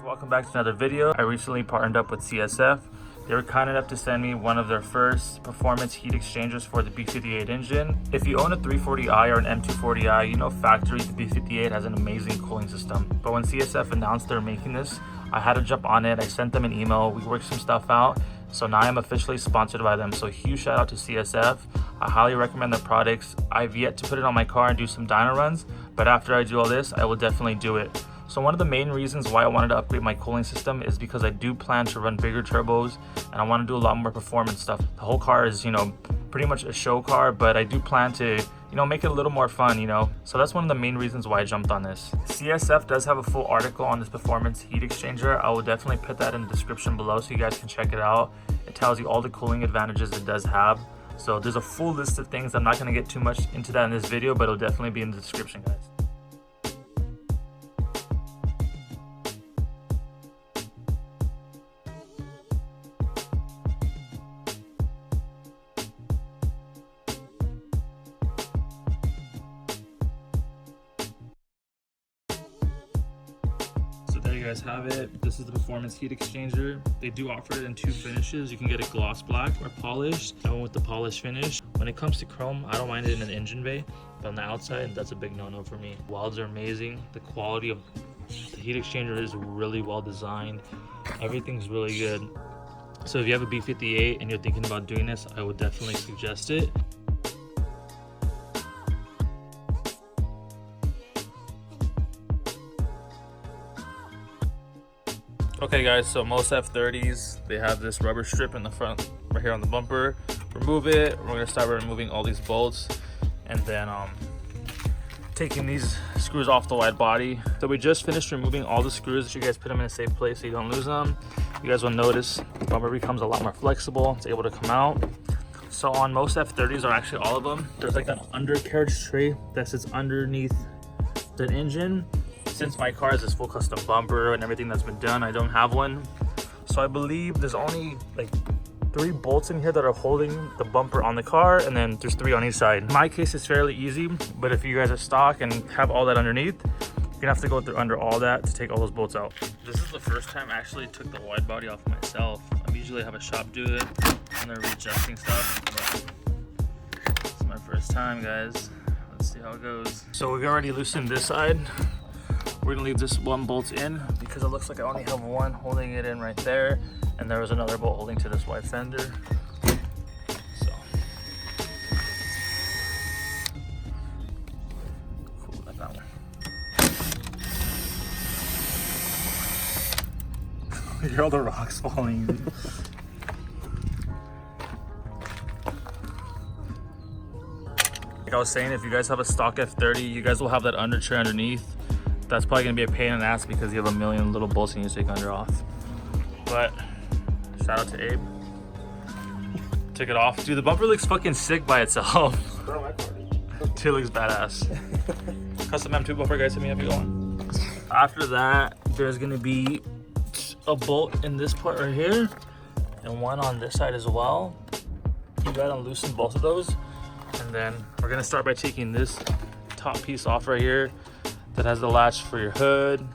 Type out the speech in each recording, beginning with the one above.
Welcome back to another video. I recently partnered up with CSF. They were kind enough to send me one of their first performance heat exchangers for the B58 engine. If you own a 340i or an M240i, you know factory the B58 has an amazing cooling system. But when CSF announced they're making this, I had to jump on it. I sent them an email, we worked some stuff out. So now I'm officially sponsored by them. So huge shout out to CSF. I highly recommend their products. I've yet to put it on my car and do some dyno runs, but after I do all this, I will definitely do it. So one of the main reasons why I wanted to upgrade my cooling system is because I do plan to run bigger turbos and I want to do a lot more performance stuff. The whole car is, pretty much a show car, but I do plan to, make it a little more fun, So that's one of the main reasons why I jumped on this. CSF does have a full article on this performance heat exchanger. I will definitely put that in the description below so you guys can check it out. It tells you all the cooling advantages it does have. So there's a full list of things. I'm not going to get too much into that in this video, but it'll definitely be in the description, guys. There you guys have it. This is the performance heat exchanger. They do offer it in two finishes. You can get a gloss black or polished. I went with the polished finish. When it comes to chrome, I don't mind it in an engine bay, but on the outside, that's a big no-no for me. Welds are amazing. The quality of the heat exchanger is really well designed. Everything's really good. So if you have a B58 and you're thinking about doing this, I would definitely suggest it. Okay guys, so most F30s, they have this rubber strip in the front right here on the bumper. Remove it. We're gonna start removing all these bolts and then taking these screws off the wide body. So we just finished removing all the screws. You guys put them in a safe place so you don't lose them. You guys will notice the bumper becomes a lot more flexible. It's able to come out. So on most F30s, or actually all of them, there's like an undercarriage tray that sits underneath the engine. Since my car has this full custom bumper and everything that's been done, I don't have one. So I believe there's only like 3 bolts in here that are holding the bumper on the car, and then there's 3 on each side. In my case, it's fairly easy, but if you guys are stock and have all that underneath, you're gonna have to go through under all that to take all those bolts out. This is the first time I actually took the wide body off myself. I usually have a shop do it and they're readjusting stuff, but it's my first time, guys. Let's see how it goes. So we've already loosened this side. We're gonna leave this one bolt in because it looks like I only have one holding it in right there, and there was another bolt holding to this wide fender. So cool, like that one. Hear all the rocks falling. Like I was saying, if you guys have a stock F30, you guys will have that under tray underneath. That's probably gonna be a pain in the ass because you have a million little bolts you need to take under off. But shout out to Abe. Took it off. Dude, the bumper looks fucking sick by itself. Dude, it looks badass. Custom M2 bumper, guys, hit me up, you going. After that, there's gonna be a bolt in this part right here and one on this side as well. You gotta loosen both of those. And then we're gonna start by taking this top piece off right here. That has the latch for your hood.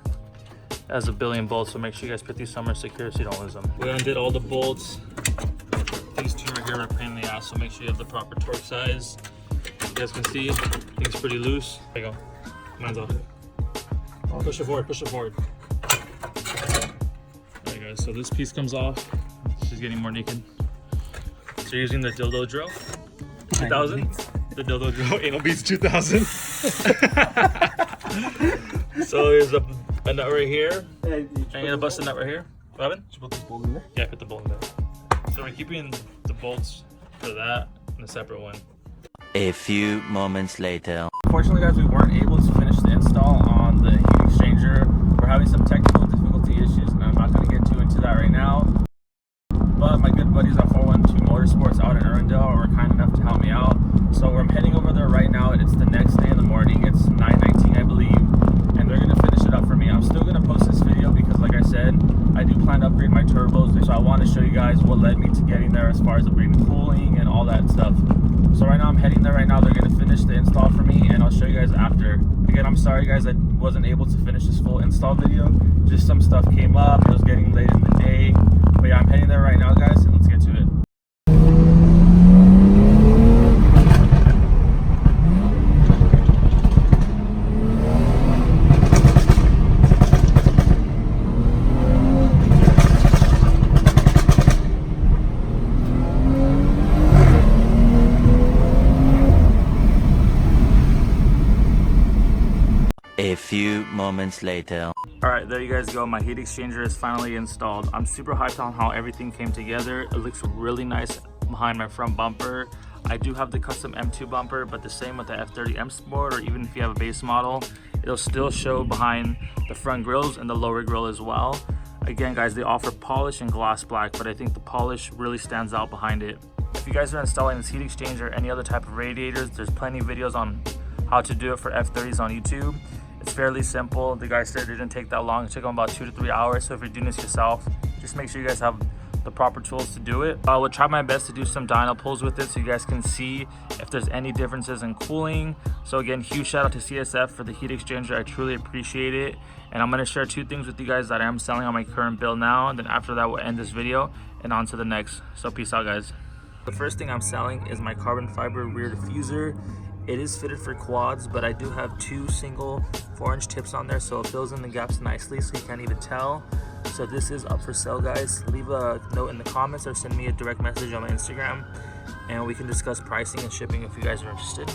It has a billion bolts, so make sure you guys put these somewhere secure so you don't lose them. We undid all the bolts. These two right here are a pain in the ass, so make sure you have the proper torque size. You guys can see, things pretty loose. There you go. Mine's off. Push it forward, push it forward. There you go, so this piece comes off. She's getting more naked. So you're using the dildo drill. 2000? The dildo drill, anal beats 2000. So there's a nut right here. And you're gonna bust the nut right here. Robin? Did you put this bolt in there? Yeah, I put the bolt in there. So we're keeping the bolts for that in a separate one. A few moments later. Unfortunately, guys, we weren't able to finish the install on the heat exchanger. We're having some technical difficulty issues, and I'm not gonna get too into that right now. But my good buddies at 412 Motorsports out in Irwindale were kind enough to help me out. So I'm heading over there right now. It's the next day in the morning. It's 9:19, I believe, and they're gonna finish it up for me. I'm still gonna post this video because, like I said, I do plan trying to upgrade my turbos, so I want to show you guys what led me to getting there as far as upgrading cooling and all that stuff. So right now I'm heading there right now. They're going to finish the install for me, and I'll show you guys after. Again, I'm sorry guys, I wasn't able to finish this full install video. Just some stuff came up. It was getting late in the day. But yeah, I'm heading there right now guys, and let's get to it. A few moments later. Alright, there you guys go. My heat exchanger is finally installed. I'm super hyped on how everything came together. It looks really nice behind my front bumper. I do have the custom M2 bumper, but the same with the F30 M Sport, or even if you have a base model, it'll still show behind the front grills and the lower grill as well. Again guys, they offer polish and gloss black, but I think the polish really stands out behind it. If you guys are installing this heat exchanger or any other type of radiators, there's plenty of videos on how to do it for F30s on YouTube. It's fairly simple. The guy said it didn't take that long. It took him about 2 to 3 hours. So if you're doing this yourself, just make sure you guys have the proper tools to do it. I will try my best to do some dyno pulls with it so you guys can see if there's any differences in cooling. So again, huge shout out to CSF for the heat exchanger. I truly appreciate it. And I'm going to share 2 things with you guys that I am selling on my current build now. And then after that, we'll end this video and on to the next. So peace out guys. The first thing I'm selling is my carbon fiber rear diffuser. It is fitted for quads, but I do have 2 single 4-inch tips on there, so it fills in the gaps nicely so you can't even tell. So this is up for sale guys. Leave a note in the comments or send me a direct message on my Instagram, and we can discuss pricing and shipping if you guys are interested.